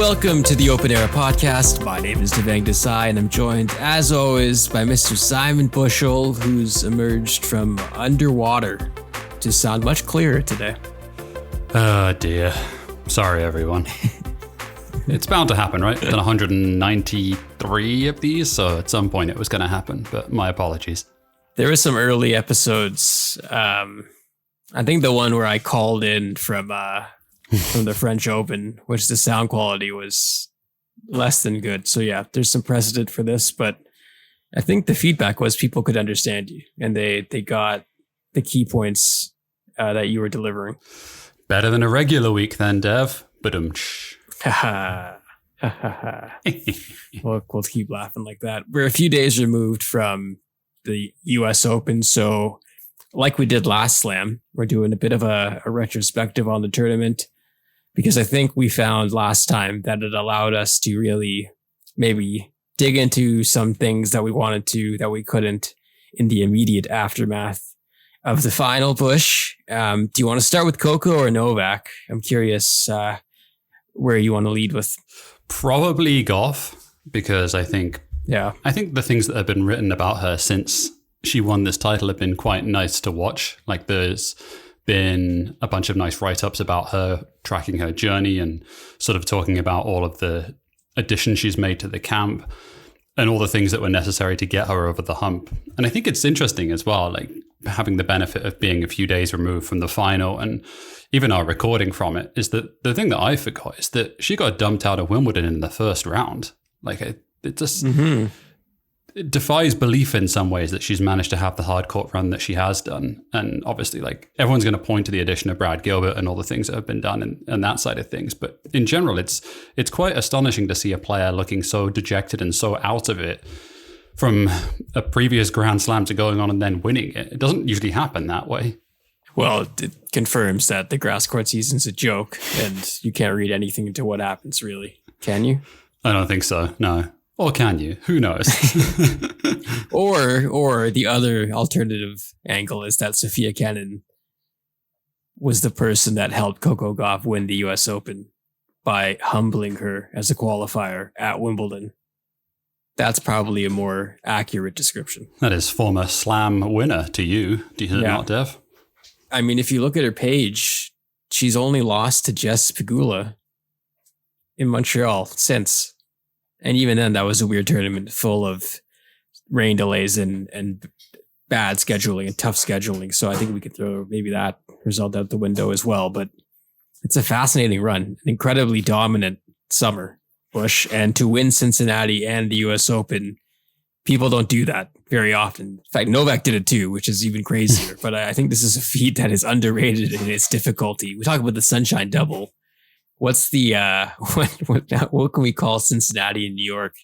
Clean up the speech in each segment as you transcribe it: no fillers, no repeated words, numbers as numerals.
Welcome to the Open Era Podcast. My name is Devang, and I'm joined, as always, by Mr. Simon Bushell, who's emerged from underwater to sound much clearer today. Oh dear. Sorry, everyone. It's bound to happen, right? Done 193 of these, so at some point it was going to happen, but my apologies. There were some early episodes. I think the one where I called in from the French Open, which the sound quality was less than good. So yeah, there's some precedent for this, but I think the feedback was people could understand you and they got the key points that you were delivering. Better than a regular week then, Dev. Badum-tsh. We'll keep laughing like that. We're a few days removed from the US Open, so like we did last Slam, we're doing a bit of a retrospective on the tournament, because I think we found last time that it allowed us to really maybe dig into some things that we wanted to, that we couldn't in the immediate aftermath of the final push. Do you want to start with Coco or Novak? I'm curious where you want to lead with. Probably Gauff, because I think the things that have been written about her since she won this title have been quite nice to watch. Like there's been a bunch of nice write-ups about her, tracking her journey and sort of talking about all of the additions she's made to the camp and all the things that were necessary to get her over the hump. And I think it's interesting as well, like having the benefit of being a few days removed from the final and even our recording from it, is that the thing that I forgot is that she got dumped out of Wimbledon in the first round. Like it just... Mm-hmm. It defies belief in some ways that she's managed to have the hard court run that she has done. And obviously, like everyone's going to point to the addition of Brad Gilbert and all the things that have been done and that side of things. But in general, it's quite astonishing to see a player looking so dejected and so out of it from a previous Grand Slam to going on and then winning it. It doesn't usually happen that way. Well, it confirms that the grass court season's a joke and you can't read anything into what happens, really. Can you? I don't think so, no. Or can you? Who knows? or the other alternative angle is that Sophia Kenin was the person that helped Coco Gauff win the US Open by humbling her as a qualifier at Wimbledon. That's probably a more accurate description. That is former Slam winner to you. Do you not, Dev? I mean, if you look at her page, she's only lost to Jess Pegula in Montreal since. And even then, that was a weird tournament full of rain delays and bad scheduling and tough scheduling. So I think we could throw maybe that result out the window as well. But it's a fascinating run, an incredibly dominant summer, Bush. And to win Cincinnati and the US Open, people don't do that very often. In fact, Novak did it too, which is even crazier. But I think this is a feat that is underrated in its difficulty. We talk about the Sunshine Double. What's the what can we call Cincinnati in New York?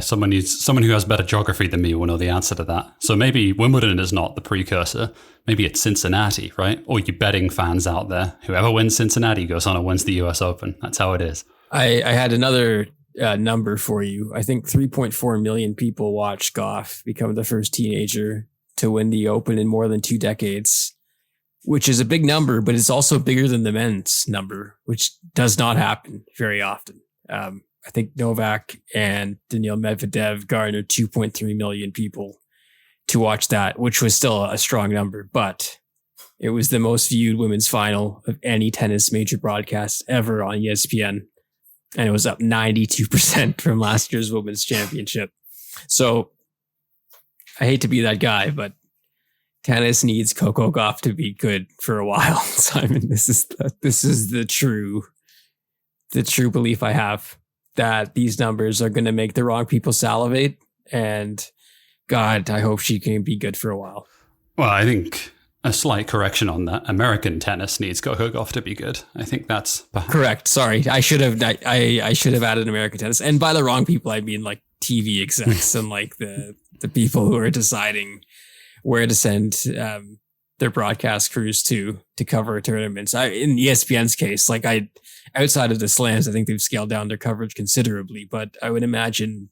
Someone who has better geography than me will know the answer to that. So maybe Wimbledon is not the precursor. Maybe it's Cincinnati, right? Or you betting fans out there, whoever wins Cincinnati goes on and wins the US Open. That's how it is. I had another number for you. I think 3.4 million people watched Gauff become the first teenager to win the Open in more than 2 decades. Which is a big number, but it's also bigger than the men's number, which does not happen very often. I think Novak and Daniil Medvedev garnered 2.3 million people to watch that, which was still a strong number, but it was the most viewed women's final of any tennis major broadcast ever on ESPN. And it was up 92% from last year's women's championship. So I hate to be that guy, but tennis needs Coco Gauff to be good for a while, Simon. This is the true belief I have, that these numbers are going to make the wrong people salivate. And God, I hope she can be good for a while. Well, I think a slight correction on that. American tennis needs Coco Gauff to be good. I think that's correct. Sorry, I should have added American tennis. And by the wrong people, I mean like TV execs and like the people who are deciding where to send their broadcast crews to cover tournaments. In ESPN's case, outside of the slams, I think they've scaled down their coverage considerably, but I would imagine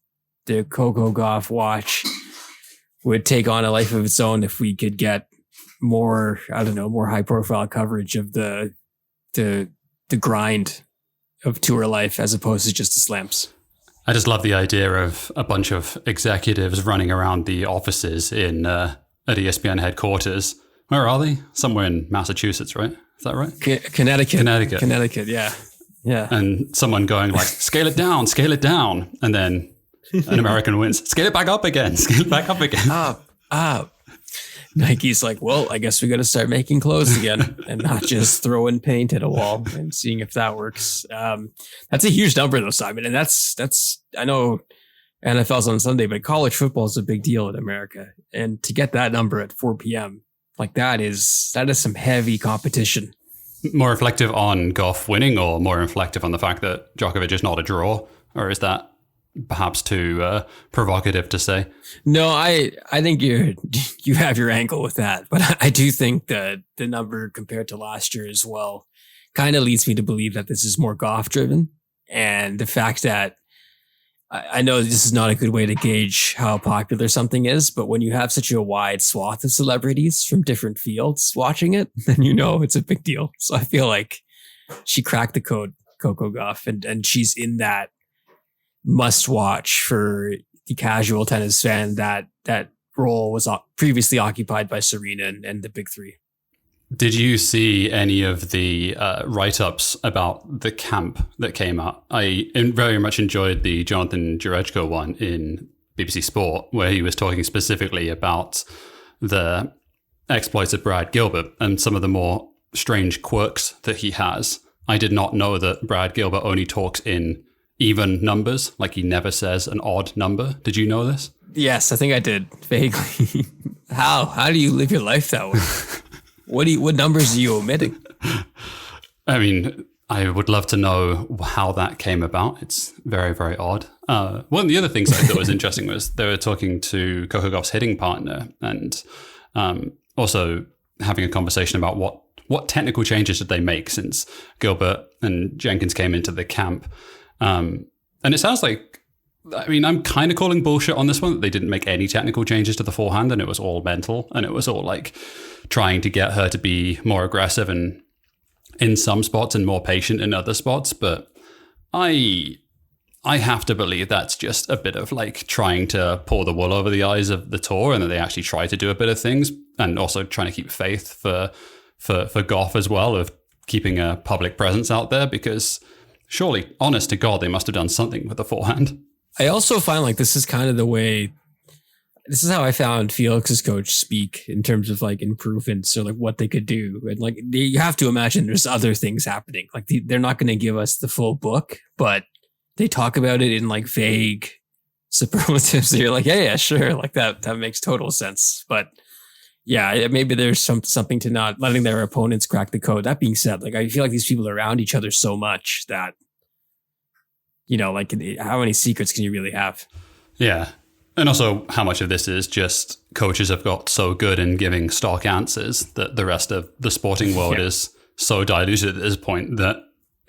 the Coco Gauff watch would take on a life of its own if we could get more high profile coverage of the grind of tour life as opposed to just the slams. I just love the idea of a bunch of executives running around the offices at ESPN headquarters. Where are they? Somewhere in Massachusetts, right? Is that right? Connecticut, yeah. Yeah. And someone going like, scale it down. And then an American wins. Scale it back up again. Up. Nike's like, well, I guess we got to start making clothes again and not just throwing paint at a wall and seeing if that works. That's a huge number though, Simon. And that's, I know NFL's on Sunday, but college football is a big deal in America. And to get that number at 4 p.m., like that is some heavy competition. More reflective on Gauff winning or more reflective on the fact that Djokovic is not a draw? Or is that perhaps too provocative to say? No, I think you have your angle with that, but I do think that the number compared to last year as well kind of leads me to believe that this is more Gauff driven, and the fact that I know this is not a good way to gauge how popular something is, but when you have such a wide swath of celebrities from different fields watching it, then you know it's a big deal. So I feel like she cracked the code, Coco Gauff, and she's in that must watch for the casual tennis fan. That role was previously occupied by Serena and the big three. Did you see any of the write-ups about the camp that came out? I very much enjoyed the Jonathan Jurečko one in BBC Sport, where he was talking specifically about the exploits of Brad Gilbert and some of the more strange quirks that he has. I did not know that Brad Gilbert only talks in even numbers, like he never says an odd number. Did you know this? Yes, I think I did, vaguely. How do you live your life that way? What numbers are you omitting? I mean, I would love to know how that came about. It's very, very odd. One of the other things I thought was interesting was they were talking to Coco Gauff's hitting partner and also having a conversation about what technical changes did they make since Gilbert and Jenkins came into the camp. And it sounds like, I mean, I'm kind of calling bullshit on this one, that they didn't make any technical changes to the forehand and it was all mental and it was all like trying to get her to be more aggressive and in some spots and more patient in other spots. But I have to believe that's just a bit of like trying to pull the wool over the eyes of the tour, and that they actually try to do a bit of things, and also trying to keep faith for Gauff as well, of keeping a public presence out there, because surely, honest to God, they must have done something with the forehand. I also find like this is kind of the way, this is how I found Felix's coach speak in terms of like improvements or like what they could do. And like, you have to imagine there's other things happening. Like they're not going to give us the full book, but they talk about it in like vague superlatives. You're like, yeah, sure. Like that makes total sense. But yeah, maybe there's something to not letting their opponents crack the code. That being said, like, I feel like these people are around each other so much that, you know, like how many secrets can you really have? Yeah. And also how much of this is just coaches have got so good in giving stock answers that the rest of the sporting world is so diluted at this point that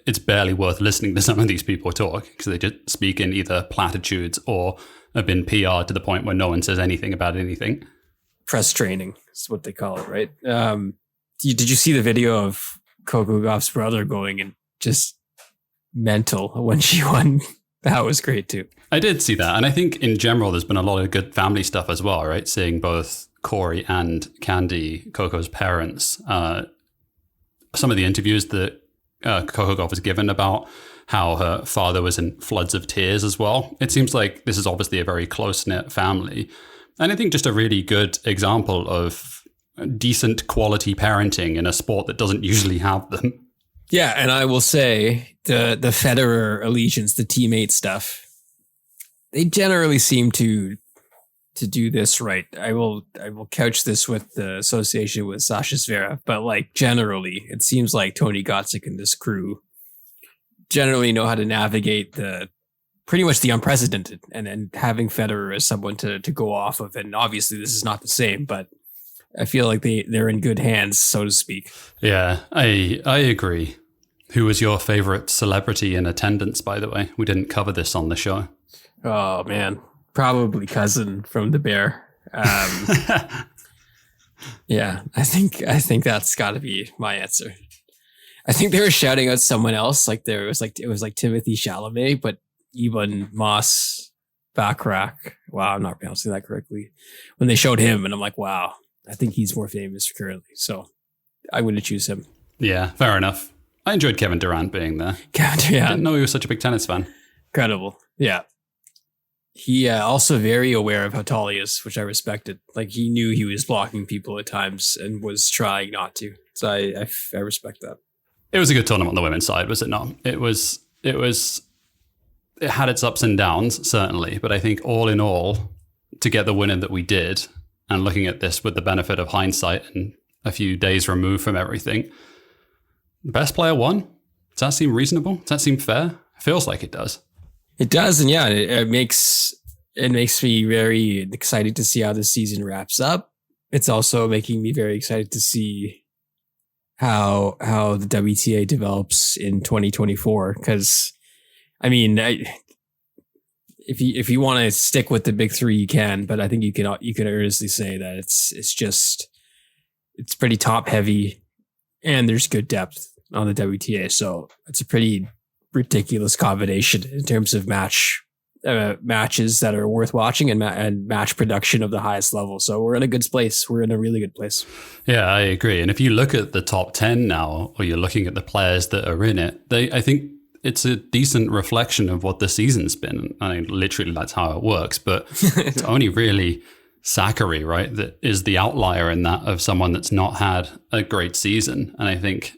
it's barely worth listening to some of these people talk, because they just speak in either platitudes or have been PR'd to the point where no one says anything about anything. Press training is what they call it, right? Did you see the video of Coco Gauff's brother going and just mental when she won? That was great too. I did see that. And I think in general, there's been a lot of good family stuff as well, right? Seeing both Corey and Candy, Coco's parents, some of the interviews that Coco Gauff was given about how her father was in floods of tears as well. It seems like this is obviously a very close-knit family. And I think just a really good example of decent quality parenting in a sport that doesn't usually have them. Yeah, and I will say the Federer allegiance, the teammate stuff, they generally seem to do this right. I will couch this with the association with Sasha Zverev, but like generally, it seems like Tony Gotzik and this crew generally know how to navigate pretty much the unprecedented, and then having Federer as someone to go off of. And obviously, this is not the same, but I feel like they're in good hands, so to speak. Yeah, I agree. Who was your favorite celebrity in attendance, by the way? We didn't cover this on the show. Oh, man. Probably Cousin from The Bear. Yeah, I think that's got to be my answer. I think they were shouting out someone else. Like it was like Timothy Chalamet, but Ivan Moss Backrack. Wow, I'm not pronouncing that correctly. When they showed him, and I'm like, wow, I think he's more famous currently. So I'm going to choose him. Yeah, fair enough. I enjoyed Kevin Durant being there. Yeah. Didn't know he was such a big tennis fan. Incredible. Yeah. He also very aware of how tall he is, which I respected. Like he knew he was blocking people at times and was trying not to. So I respect that. It was a good tournament on the women's side, was it not? It had its ups and downs, certainly. But I think all in all, to get the winner that we did, and looking at this with the benefit of hindsight and a few days removed from everything, the best player won. Does that seem reasonable? Does that seem fair? It feels like it does. It does, and yeah, it makes me very excited to see how this season wraps up. It's also making me very excited to see how the WTA develops in 2024. Because, I mean, if you want to stick with the big three, you can. But I think you can earnestly say that it's pretty top heavy, and there's good depth on the WTA. So it's a pretty ridiculous combination in terms of matches that are worth watching and match production of the highest level. So we're in a good place. We're in a really good place. Yeah, I agree. And if you look at the top 10 now, or you're looking at the players that are in it, I think it's a decent reflection of what the season's been. I mean, literally that's how it works, but it's only really Zachary, right, that is the outlier in that of someone that's not had a great season. And I think,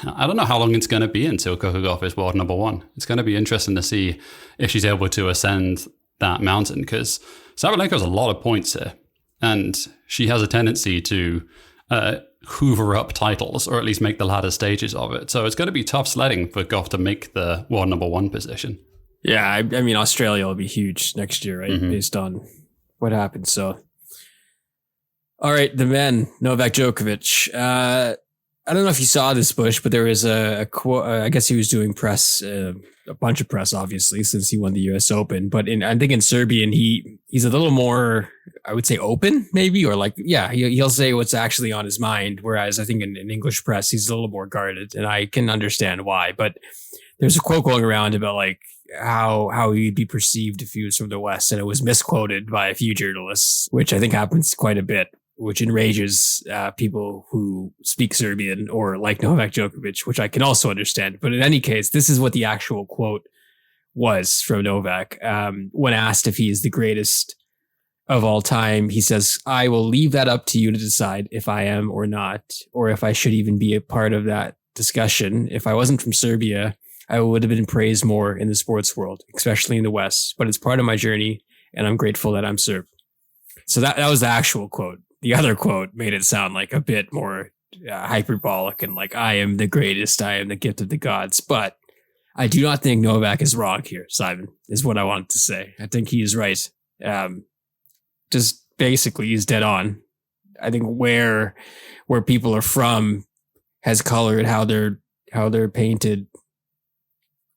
I don't know how long it's going to be until Coco Gauff is world number one. It's going to be interesting to see if she's able to ascend that mountain, because Sabalenka has a lot of points here, and she has a tendency to hoover up titles, or at least make the latter stages of it. So it's going to be tough sledding for Gauff to make the world number one position. Yeah, I mean, Australia will be huge next year, right? Mm-hmm. Based on what happens. So, all right, the men, Novak Djokovic. I don't know if you saw this, Bush, but there was a quote. I guess he was doing press, a bunch of press, obviously, since he won the U.S. Open. But I think in Serbian, he's a little more, I would say, open, maybe, or like, yeah, he'll say what's actually on his mind. Whereas I think in English press, he's a little more guarded, and I can understand why. But there's a quote going around about like how he'd be perceived if he was from the West, and it was misquoted by a few journalists, which I think happens quite a bit, which enrages people who speak Serbian or like Novak Djokovic, which I can also understand. But in any case, this is what the actual quote was from Novak. When asked if he is the greatest of all time, he says, "I will leave that up to you to decide if I am or not, or if I should even be a part of that discussion. If I wasn't from Serbia, I would have been praised more in the sports world, especially in the West. But it's part of my journey, and I'm grateful that I'm Serb." So that was the actual quote. The other quote made it sound like a bit more hyperbolic and like, I am the greatest, I am the gift of the gods. But I do not think Novak is wrong here, Simon, is what I wanted to say. I think he is right. Just basically, he's dead on. I think where people are from has colored how they're painted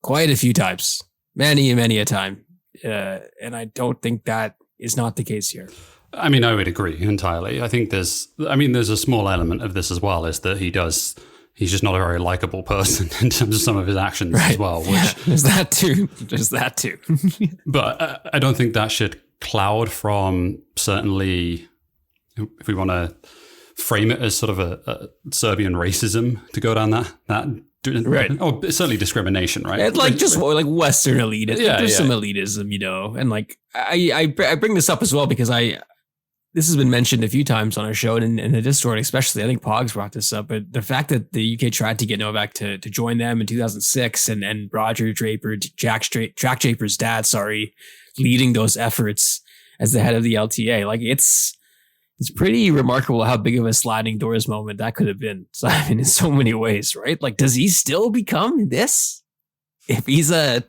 quite a few times, many a time. And I don't think that is not the case here. I mean, I would agree entirely. I think there's a small element of this as well, is that he's just not a very likable person in terms of some of his actions as well. Which, yeah, there's that too. But I don't think that should cloud from, certainly, if we want to frame it as sort of a Serbian racism, to go down that right. Oh, certainly discrimination, right? It's like just like Western elitism. Yeah, there's some elitism, and like I bring this up as well because this has been mentioned a few times on our show and in the Discord, especially. I think Pogs brought this up, but the fact that the UK tried to get Novak to join them in 2006 and Roger Draper, Jack Draper's dad, leading those efforts as the head of the LTA, like it's pretty remarkable how big of a sliding doors moment that could have been, Simon, in so many ways, right? Like, does he still become this if he's an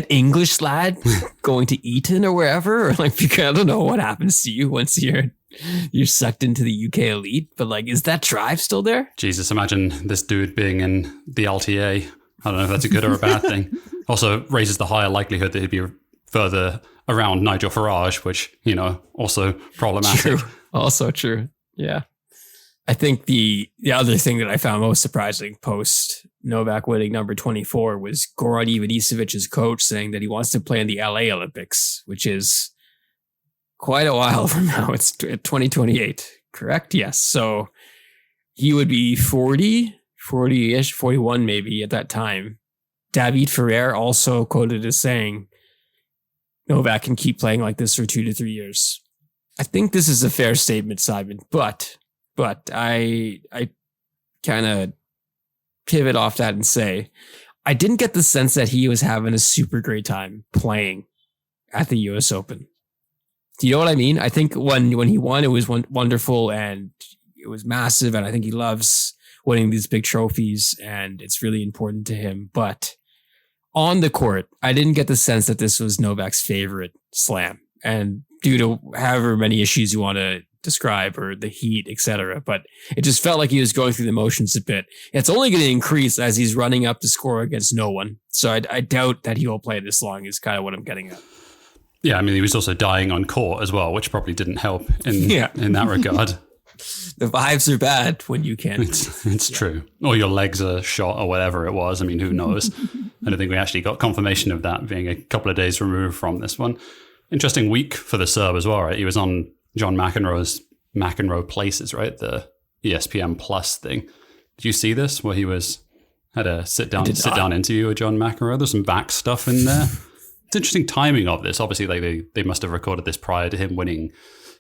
English lad going to Eton or wherever? Or like, I don't know what happens to you once you're sucked into the UK elite, but like, is that drive still there? Jesus, imagine this dude being in the LTA. I don't know if that's a good or a bad thing. Also raises the higher likelihood that he'd be further around Nigel Farage, which, also problematic. True. Also true. Yeah. I think the other thing that I found most surprising post Novak winning number 24 was Goran Ivanisevic's coach saying that he wants to play in the LA Olympics, which is quite a while from now. It's 2028, correct? Yes. So he would be 40-ish, 41 maybe at that time. David Ferrer also quoted as saying Novak can keep playing like this for 2 to 3 years. I think this is a fair statement, Simon, but I kind of pivot off that and say, I didn't get the sense that he was having a super great time playing at the US Open. Do you know what I mean? I think when he won, it was wonderful and it was massive. And I think he loves winning these big trophies and it's really important to him. But on the court, I didn't get the sense that this was Novak's favorite slam. And due to however many issues you want to describe or the heat, etc. But it just felt like he was going through the motions a bit. It's only going to increase as he's running up the score against no one. So I doubt that he will play this long is kind of what I'm getting at. Yeah, I mean, he was also dying on court as well, which probably didn't help in that regard. The vibes are bad when you can't. It's true. Or your legs are shot or whatever it was. I mean, who knows? I don't think we actually got confirmation of that being a couple of days removed from this one. Interesting week for the Serb as well, right? He was on John McEnroe's McEnroe Places, right? The ESPN Plus thing. Did you see this where he had a sit down interview with John McEnroe? There's some back stuff in there. It's interesting timing of this. Obviously, like they must have recorded this prior to him winning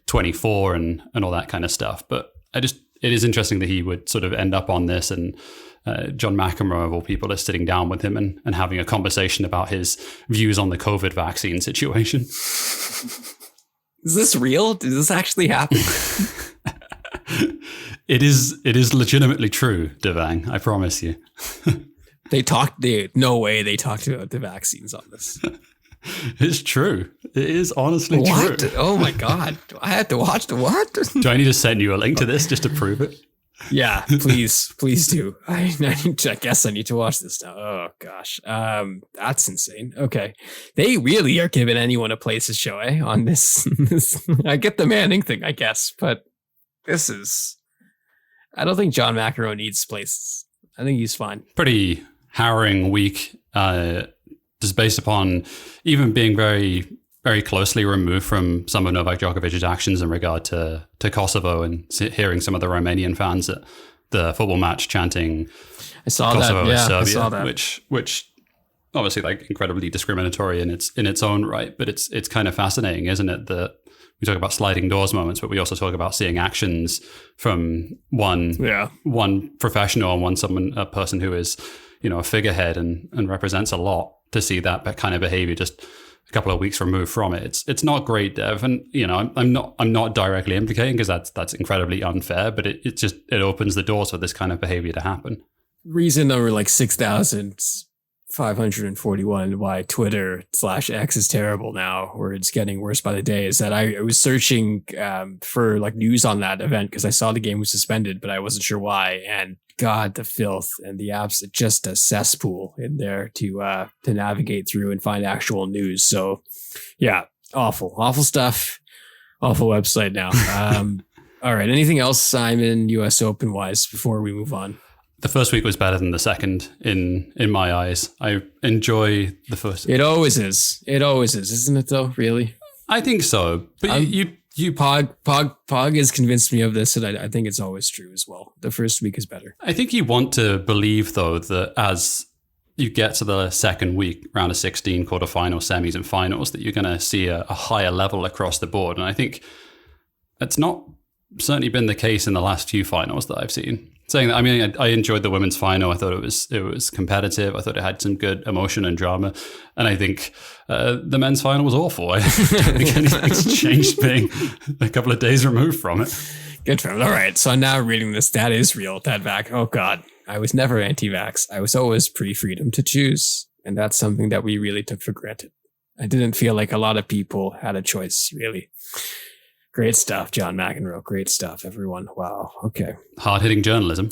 24 and all that kind of stuff. But it is interesting that he would sort of end up on this and John McEnroe of all people is sitting down with him and having a conversation about his views on the COVID vaccine situation. Is this real? Did this actually happen? It is legitimately true, Devang. I promise you. No way they talked about the vaccines on this. It's true. It is honestly what? True. Oh my God. Do I have to watch the what? Do I need to send you a link to this just to prove it? Yeah, please do. I guess I need to watch this now. Oh gosh. That's insane. Okay. They really are giving anyone a place to show, on this. I get the Manning thing, I guess, but I don't think John McEnroe needs places. I think he's fine. Pretty harrowing week, just based upon even being very, very closely removed from some of Novak Djokovic's actions in regard to Kosovo and hearing some of the Romanian fans at the football match chanting Kosovo is Serbia, I saw that. Which obviously like incredibly discriminatory in its own right, but it's kind of fascinating, isn't it, that we talk about sliding doors moments, but we also talk about seeing actions from one professional and a person who is, a figurehead and represents a lot, to see that kind of behavior just a couple of weeks removed from it. It's not great, Dev. And, I'm not directly implicating because that's incredibly unfair, but it opens the doors for this kind of behavior to happen. Reason number 6,541 why Twitter/X is terrible now, or it's getting worse by the day, is that I was searching for news on that event because I saw the game was suspended, but I wasn't sure why. And God, the filth and the apps, just a cesspool in there to navigate through and find actual news. So yeah, awful stuff. Awful website now. All right. Anything else, Simon, US Open wise, before we move on? The first week was better than the second in my eyes. I enjoy the first. It always is, isn't it though? Really? I think so. But Pog has convinced me of this, and I think it's always true as well. The first week is better. I think you want to believe, though, that as you get to the second week, round of 16, quarterfinals, semis, and finals, that you're going to see a higher level across the board. And I think it's not certainly been the case in the last few finals that I've seen. Saying that, I mean, I enjoyed the women's final. I thought it was competitive. I thought it had some good emotion and drama. And I think the men's final was awful. I don't think anything's changed being a couple of days removed from it. Good for him. All right. So I'm now reading this. That is real. That vac. Oh, God. I was never anti-vax. I was always pre-freedom to choose. And that's something that we really took for granted. I didn't feel like a lot of people had a choice, really. Great stuff, John McEnroe. Great stuff, everyone. Wow. Okay. Hard-hitting journalism.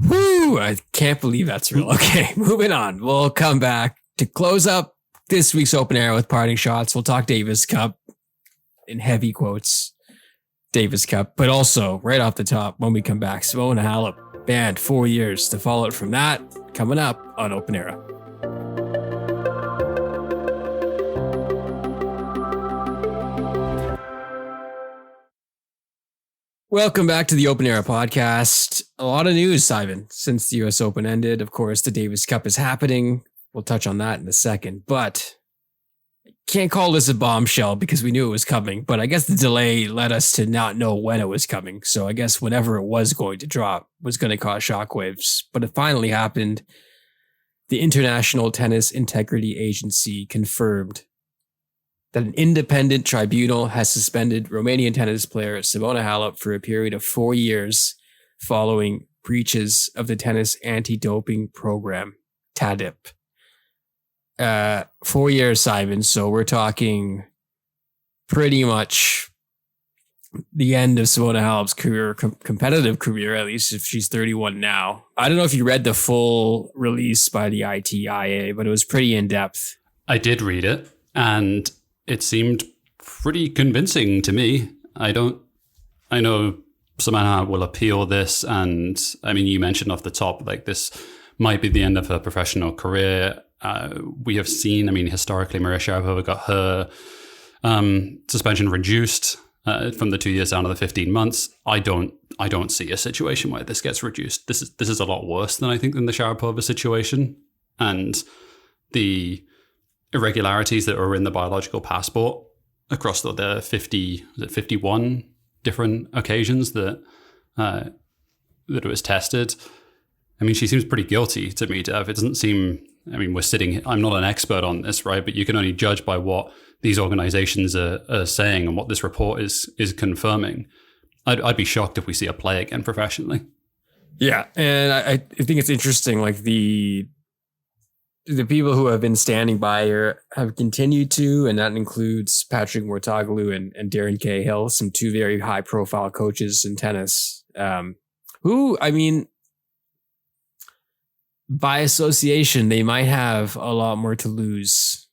Woo! I can't believe that's real. Okay, moving on. We'll come back to close up this week's Open Air with parting shots. We'll talk Davis Cup in heavy quotes. Davis Cup, but also right off the top, when we come back, Simona Halep banned 4 years to follow it from that, coming up on Open Era. Welcome back to the Open Era podcast. A lot of news, Simon, since the US Open ended. Of course, the Davis Cup is happening. We'll touch on that in a second, but can't call this a bombshell because we knew it was coming, but I guess the delay led us to not know when it was coming. So I guess whenever it was going to drop was going to cause shockwaves, but it finally happened. The International Tennis Integrity Agency confirmed that an independent tribunal has suspended Romanian tennis player Simona Halep for a period of 4 years following breaches of the tennis anti-doping program, TADIP. 4 years, Simon. So we're talking pretty much the end of Simona Halep's career, competitive career, at least if she's 31 now. I don't know if you read the full release by the ITIA, but it was pretty in-depth. I did read it, and it seemed pretty convincing to me. I know Simona will appeal this, and I mean, you mentioned off the top, like this might be the end of her professional career. We have seen, I mean, historically, Maria Sharapova got her suspension reduced from the 2 years down to the 15 months. I don't see a situation where this gets reduced. This is a lot worse than I think than the Sharapova situation, and the irregularities that were in the biological passport across the 51 different occasions that it was tested. I mean, she seems pretty guilty to me, Dev. It doesn't seem, I mean, I'm not an expert on this, right? But you can only judge by what these organizations are saying and what this report is confirming. I'd be shocked if we see her play again professionally. Yeah. And I think it's interesting, like the people who have been standing by her have continued to, and that includes Patrick Mouratoglou and Darren Cahill, some two very high profile coaches in tennis, who, I mean, by association, they might have a lot more to lose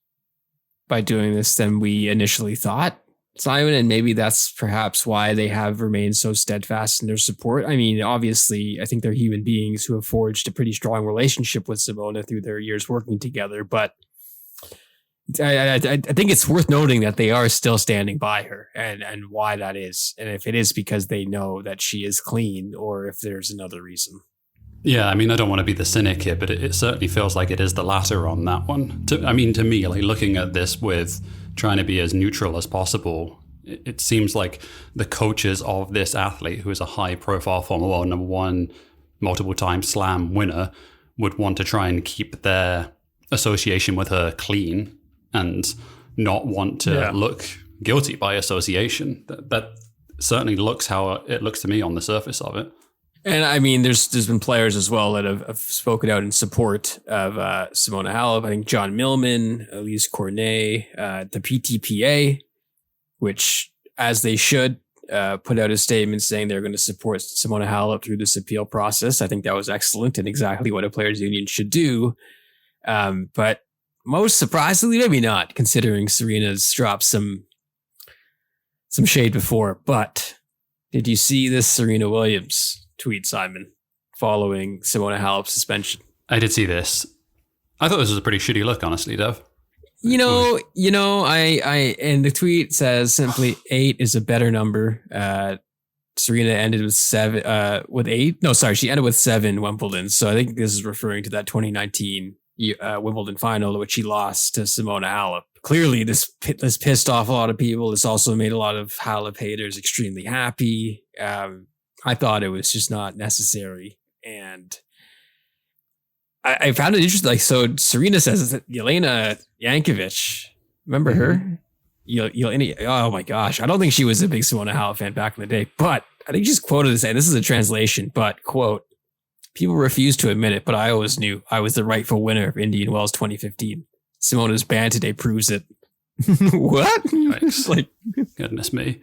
by doing this than we initially thought, Simon, and maybe that's perhaps why they have remained so steadfast in their support. I mean, obviously, I think they're human beings who have forged a pretty strong relationship with Simona through their years working together, but I think it's worth noting that they are still standing by her, and why that is, and if it is because they know that she is clean or if there's another reason. Yeah, I mean, I don't want to be the cynic here, but it certainly feels like it is the latter on that one. To me, like looking at this with trying to be as neutral as possible, it seems like the coaches of this athlete, who is a high-profile Formula 1 number one, multiple-time slam winner, would want to try and keep their association with her clean and not want to look guilty by association. That certainly looks how it looks to me on the surface of it. And I mean, there's been players as well that have spoken out in support of Simona Halep. I think John Millman, Elise Cornet, the PTPA, which, as they should, put out a statement saying they're going to support Simona Halep through this appeal process. I think that was excellent and exactly what a players' union should do. But most surprisingly, maybe not, considering Serena's dropped some shade before. But did you see this Serena Williams tweet, Simon, following Simona Halep's suspension? I did see this. I thought this was a pretty shitty look, honestly, Dev. I and the tweet says simply 8 is a better number. Serena ended with 7, with 8. No, sorry, she ended with 7 Wimbledon. So I think this is referring to that 2019 Wimbledon final, which she lost to Simona Halep. Clearly, this pissed off a lot of people. This also made a lot of Halep haters extremely happy. I thought it was just not necessary. And I found it interesting. Like, so Serena says that Jelena Jankovic, remember her? Oh my gosh. I don't think she was a big Simona Halep fan back in the day, but I think she's quoted as saying, this is a translation, but quote, people refuse to admit it, but I always knew I was the rightful winner of Indian Wells 2015. Simona's ban today proves it. What? Nice. Like, goodness me.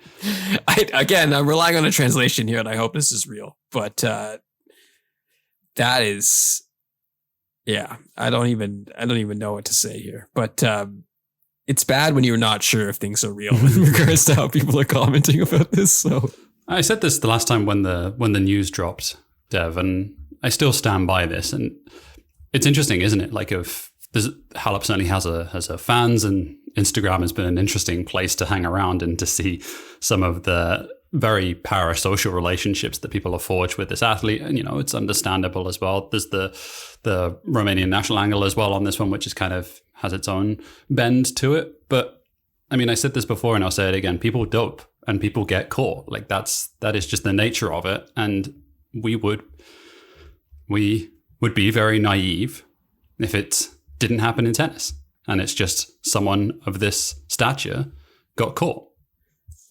I'm relying on a translation here, and I hope this is real. But that is, I don't even know what to say here. But it's bad when you're not sure if things are real in regards to how people are commenting about this. So I said this the last time when the news dropped, Dev, and I still stand by this. And it's interesting, isn't it? Like, if Halep certainly has her fans, and Instagram has been an interesting place to hang around and to see some of the very parasocial relationships that people have forged with this athlete. And, it's understandable as well. There's the Romanian national angle as well on this one, which is kind of has its own bend to it. But I mean, I said this before and I'll say it again. People dope and people get caught. Like that is just the nature of it. And we would be very naive if it didn't happen in tennis. And it's just someone of this stature got caught.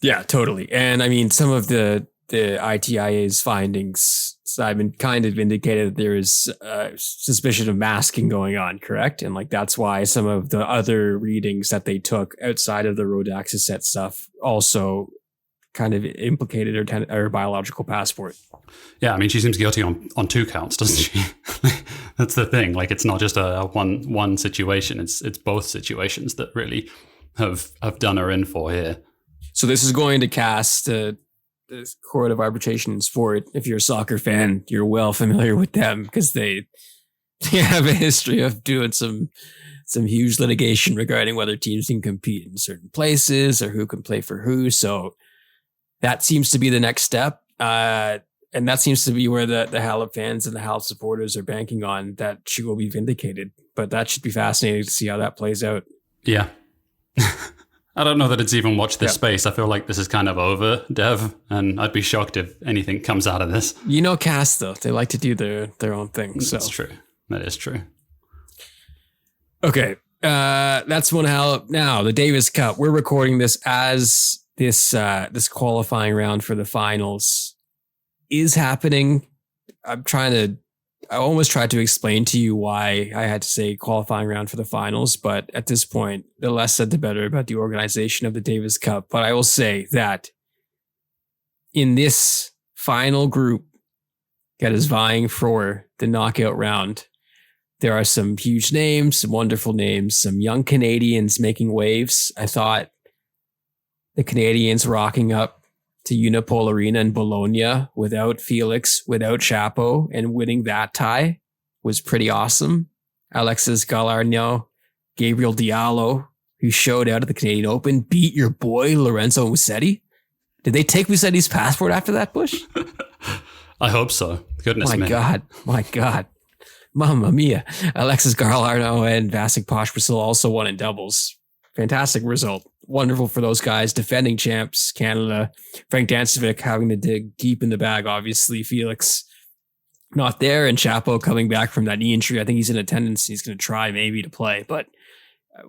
Yeah, totally. And I mean, some of the ITIA's findings, Simon, kind of indicated that there is suspicion of masking going on, correct? And like that's why some of the other readings that they took outside of the road access set stuff also kind of implicated her biological passport. Yeah, I mean, she seems guilty on 2 counts, doesn't she? That's the thing. Like, it's not just a one situation. It's both situations that really have done her in for here. So this is going to cast the Court of Arbitration in Sport. If you're a soccer fan, you're well familiar with them because they have a history of doing some huge litigation regarding whether teams can compete in certain places or who can play for who. So that seems to be the next step. And that seems to be where the Halep fans and the Halep supporters are banking on, that she will be vindicated. But that should be fascinating to see how that plays out. Yeah. I don't know that it's even watched this space. I feel like this is kind of over, Dev, and I'd be shocked if anything comes out of this. Cast, though. They like to do their own thing. So. That's true. That is true. Okay. That's one Halep. Now, the Davis Cup. We're recording this as this qualifying round for the finals is happening. I almost tried to explain to you why I had to say qualifying round for the finals, but at this point, the less said, the better about the organization of the Davis Cup. But I will say that in this final group that is vying for the knockout round, there are some huge names, some wonderful names, some young Canadians making waves. I thought the Canadians rocking up to Unipol Arena in Bologna without Felix, without Chapo, and winning that tie was pretty awesome. Alexis Galarneau, Gabriel Diallo, who showed out at the Canadian Open, beat your boy Lorenzo Musetti. Did they take Musetti's passport after that, Bush? I hope so. Goodness me. My God. Mamma mia. Alexis Galarneau and Vasek Pospisil also won in doubles. Fantastic result. Wonderful for those guys. Defending champs, Canada. Frank Dancevic having to dig deep in the bag, obviously. Felix not there, and Chapo coming back from that knee injury. I think he's in attendance. He's going to try maybe to play, but I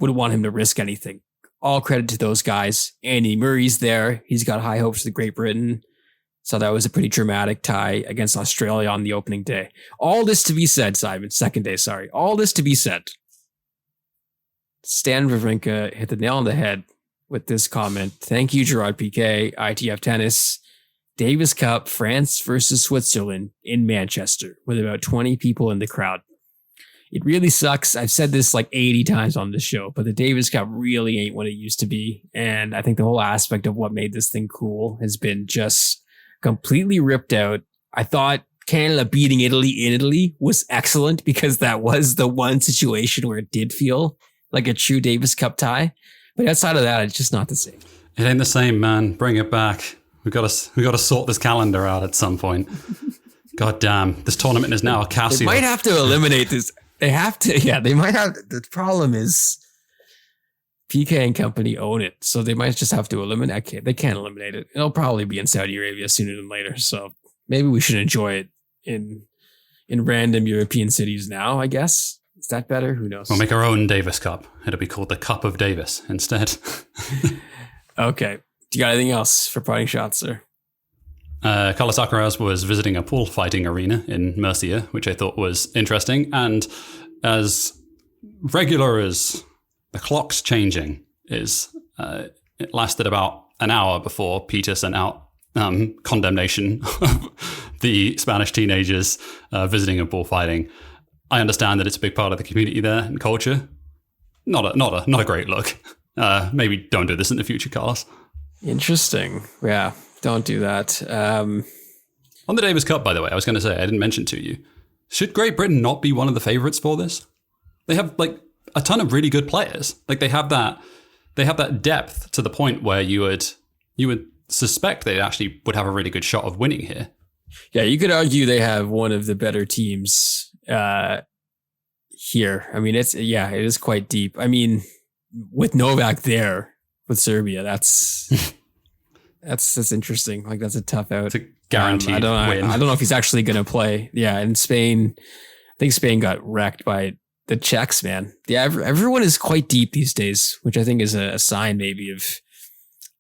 wouldn't want him to risk anything. All credit to those guys. Andy Murray's there. He's got high hopes for Great Britain. So that was a pretty dramatic tie against Australia on the opening day. All this to be said, Simon. Second day, sorry. All this to be said. Stan Wawrinka hit the nail on the head with this comment. Thank you, Gerard Piqué, ITF Tennis. Davis Cup, France versus Switzerland in Manchester with about 20 people in the crowd. It really sucks. I've said this like 80 times on this show, but the Davis Cup really ain't what it used to be. And I think the whole aspect of what made this thing cool has been just completely ripped out. I thought Canada beating Italy in Italy was excellent because that was the one situation where it did feel like a true Davis Cup tie. But outside of that, it's just not the same. It ain't the same, man. Bring it back. We got to sort this calendar out at some point. God damn. This tournament is now a Casio. They might have to eliminate this. They have to. Yeah, they might have. The problem is PK and company own it. So they might just have to eliminate. They can't eliminate it. It'll probably be in Saudi Arabia sooner than later. So maybe we should enjoy it in random European cities now, I guess. Is that better? Who knows? We'll make our own Davis Cup. It'll be called the Cup of Davis instead. Okay. Do you got anything else for parting shots, sir? Carlos Alcaraz was visiting a pool fighting arena in Murcia, which I thought was interesting. And as regular as the clock's changing is, it lasted about an hour before Peter sent out condemnation of the Spanish teenagers visiting a bullfighting. I understand that it's a big part of the community there and culture. Not a great look. Maybe don't do this in the future, Carlos. Interesting. Yeah. Don't do that. On the Davis Cup, by the way, I was going to say, I didn't mention to you, should Great Britain not be one of the favorites for this? They have like a ton of really good players. Like they have that depth to the point where you would suspect they actually would have a really good shot of winning here. Yeah, you could argue they have one of the better teams here. I mean, it is quite deep. I mean, with Novak there with Serbia, that's interesting. Like that's a tough out. It's a guaranteed win. I don't know if he's actually going to play. Yeah, in Spain, I think Spain got wrecked by the Czechs, man. Yeah, everyone is quite deep these days, which I think is a sign maybe of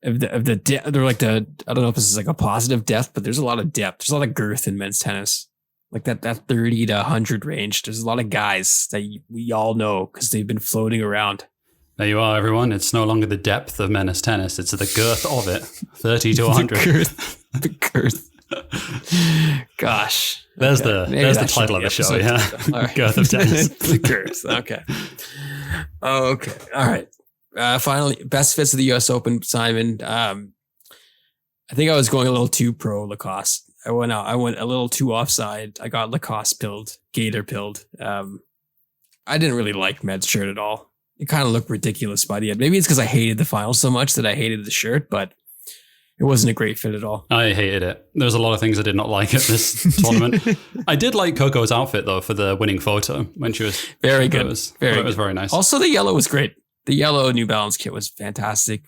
the they're like I don't know if this is like a positive depth, but there's a lot of depth. There's a lot of girth in men's tennis. Like that 30 to 100 range. There's a lot of guys that we all know because they've been floating around. There you are, everyone. It's no longer the depth of men's tennis. It's the girth of it. 30 to 100. The girth. Gosh. There's the title of the show, yeah. Right. Girth of tennis. The girth. Okay. Oh, okay. All right. Finally, best fits of the US Open, Simon. I think I was going a little too pro Lacoste. I went a little too offside. I got Lacoste pilled, Gator pilled. I didn't really like Med's shirt at all. It kind of looked ridiculous by the end. Maybe it's because I hated the final so much that I hated the shirt, but it wasn't a great fit at all. I hated it. There's a lot of things I did not like at this tournament. I did like Coco's outfit, though, for the winning photo when she was... Very good. It was very nice. Also, the yellow was great. The yellow New Balance kit was fantastic.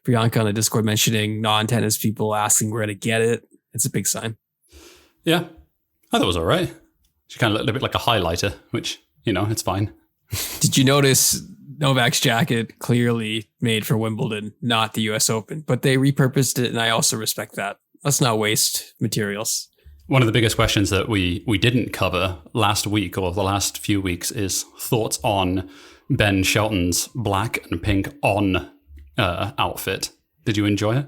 Priyanka on the Discord mentioning non-tennis people asking where to get it. It's a big sign. Yeah. I thought it was all right. She kind of looked a bit like a highlighter, which, it's fine. Did you notice Novak's jacket clearly made for Wimbledon, not the US Open, but they repurposed it, and I also respect that. Let's not waste materials. One of the biggest questions that we didn't cover last week or the last few weeks is thoughts on Ben Shelton's black and pink on outfit. Did you enjoy it?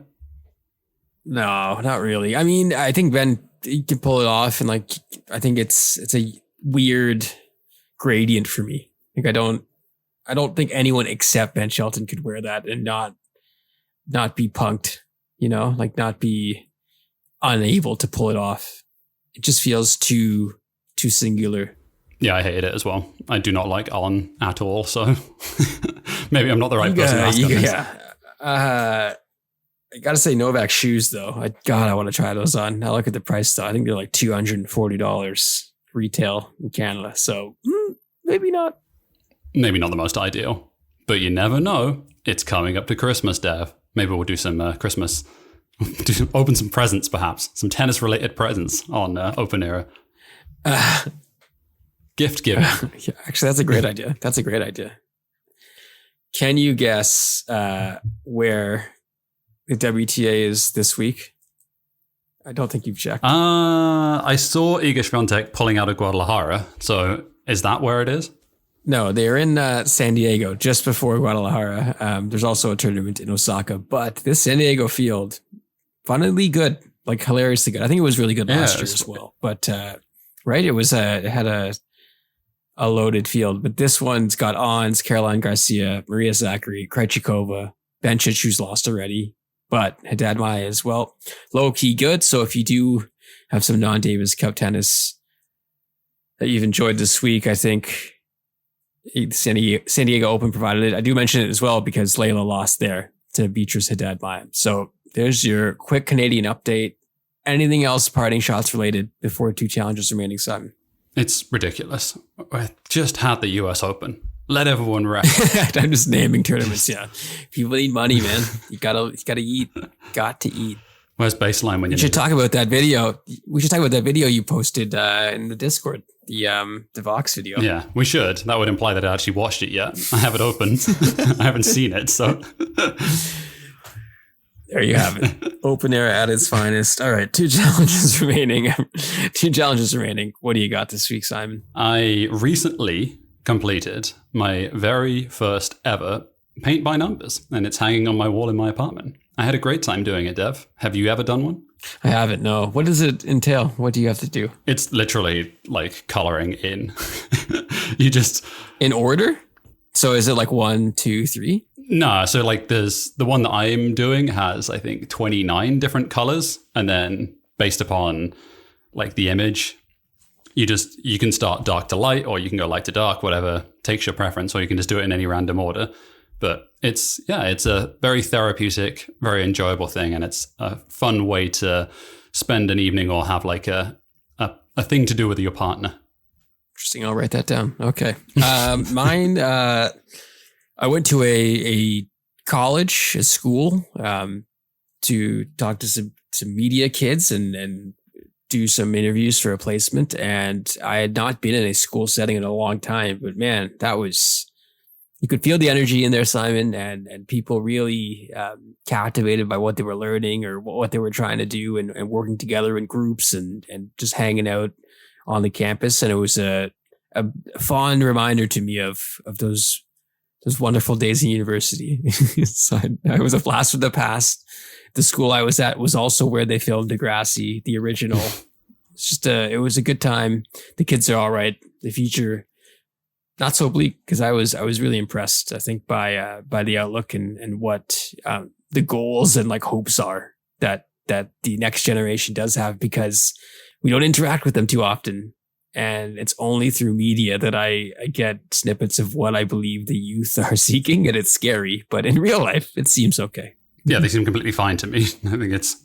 No, not really. I mean, I think Ben, he can pull it off, and like I think it's a weird gradient for me. Like I don't think anyone except Ben Shelton could wear that and not be punked, like not be unable to pull it off. It just feels too singular. Yeah, I hate it as well. I do not like on at all. So maybe I'm not the right person to ask. Yeah. I got to say Novak shoes though. I want to try those on. I look at the price though. I think they're like $240 retail in Canada. So maybe not. Maybe not the most ideal, but you never know. It's coming up to Christmas, Dev. Maybe we'll do some Christmas, open some presents perhaps, some tennis-related presents on Open Era. Gift giving. Yeah, actually, that's a great idea. Can you guess where the WTA is this week? I don't think you've checked. I saw Iga Swiatek pulling out of Guadalajara. So is that where it is? No, they're in San Diego just before Guadalajara. There's also a tournament in Osaka, but this San Diego field, funnily good, like hilariously good. I think it was really good last year as well. But right, it had a loaded field, but this one's got Ons, Caroline Garcia, Maria Zachary, Krejcikova, Bencic, who's lost already, but Haddad Maia as well. Low key good. So if you do have some non-Davis Cup tennis that you've enjoyed this week, I think San Diego Open provided it. I do mention it as well because Layla lost there to Beatrice Haddad Maia. So there's your quick Canadian update. Anything else parting shots related before two challenges remaining, Simon? It's ridiculous. I just had the US Open. Let everyone rest. I'm just naming tournaments. Yeah, people need money, man. You gotta eat. Got to eat. Where's baseline when you? We should talk about that video. We should talk about that video you posted in the Discord. The Vox video. Yeah, we should. That would imply that I actually watched it yet. I have it open. I haven't seen it, so. There you have it. Open Era at its finest. All right, two challenges remaining. What do you got this week, Simon? I recently completed my very first ever paint by numbers, and it's hanging on my wall in my apartment. I had a great time doing it, Dev. Have you ever done one? I haven't, no. What does it entail? What do you have to do? It's literally like coloring in. You just... In order? So is it like 1, 2, 3? No, so like there's the one that I'm doing has, I think, 29 different colors. And then based upon like the image, you can start dark to light, or you can go light to dark, whatever takes your preference, or you can just do it in any random order. But it's a very therapeutic, very enjoyable thing. And it's a fun way to spend an evening or have like a thing to do with your partner. Interesting. I'll write that down. Okay. Mine, I went to a college, a school, to talk to some media kids and do some interviews for a placement. And I had not been in a school setting in a long time, but man, you could feel the energy in there, Simon, and people really captivated by what they were learning or what they were trying to do, and working together in groups and just hanging out on the campus. And it was a fond reminder to me of those wonderful days in university. So I was a blast from the past. The school I was at was also where they filmed Degrassi, the original. It was a good time. The kids are all right. The future, not so bleak, because I was really impressed, I think, by the outlook and what the goals and like hopes are that the next generation does have, because we don't interact with them too often. And it's only through media that I get snippets of what I believe the youth are seeking. And it's scary, but in real life, it seems okay. Yeah, they seem completely fine to me. I think it's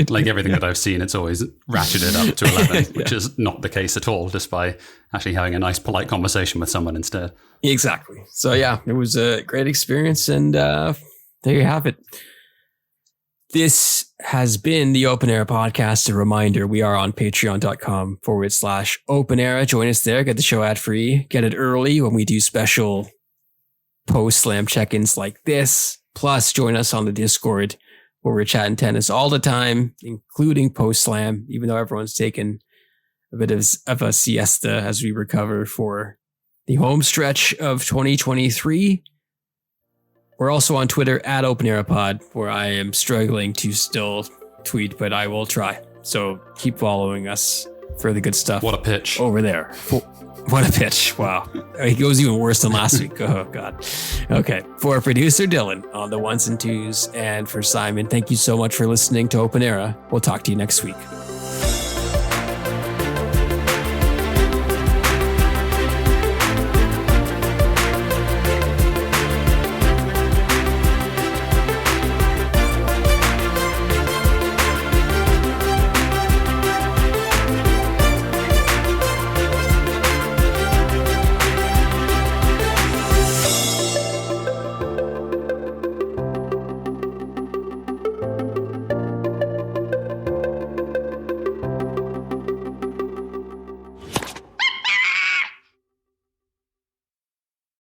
like everything that I've seen, it's always ratcheted up to 11, which is not the case at all, just by actually having a nice, polite conversation with someone instead. Exactly. So yeah, it was a great experience. And there you have it. This has been the Open Era Podcast. A reminder, we are on patreon.com/Open Era. Join us there. Get the show ad free. Get it early when we do special post-slam check-ins like this. Plus, join us on the Discord where we're chatting tennis all the time, including post-slam, even though everyone's taken a bit of a siesta as we recover for the home stretch of 2023. We're also on Twitter @OpenEraPod, where I am struggling to still tweet, but I will try. So keep following us for the good stuff. What a pitch. Over there. What a pitch. Wow. It goes even worse than last week. Oh, God. Okay. For producer Dylan on the ones and twos, and for Simon, thank you so much for listening to Open Era. We'll talk to you next week.